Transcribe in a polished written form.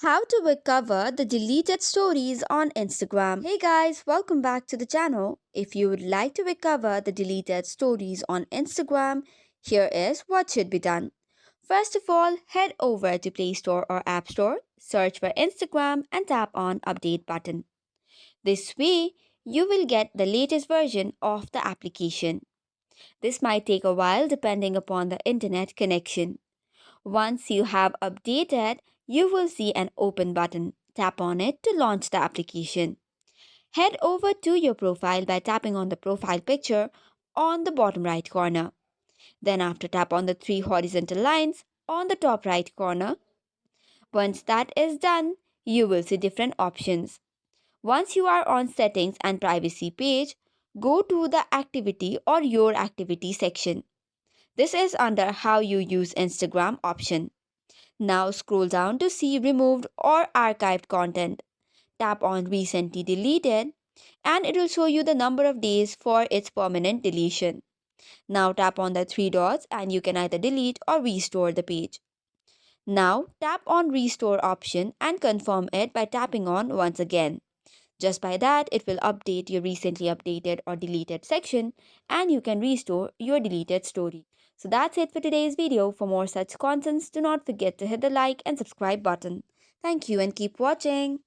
How to recover the deleted stories on Instagram. Hey guys, welcome back to the channel. If you would like to recover the deleted stories on Instagram, here is what should be done. First of all, head over to Play Store or App Store, search for Instagram and tap on Update button. This way, you will get the latest version of the application. This might take a while depending upon the internet connection. Once you have updated, you will see an open button. Tap on it to launch the application. Head over to your profile by tapping on the profile picture on the bottom right corner. Then after tap on the three horizontal lines on the top right corner. Once that is done, you will see different options. Once you are on settings and privacy page, go to the activity or your activity section. This is under how you use Instagram option. Now scroll down to see removed or archived content. Tap on recently deleted and it will show you the number of days for its permanent deletion. Now tap on the three dots and you can either delete or restore the page. Now tap on restore option and confirm it by tapping on once again. Just by that, it will update your recently updated or deleted section and you can restore your deleted story. So that's it for today's video. For more such contents, do not forget to hit the like and subscribe button. Thank you and keep watching.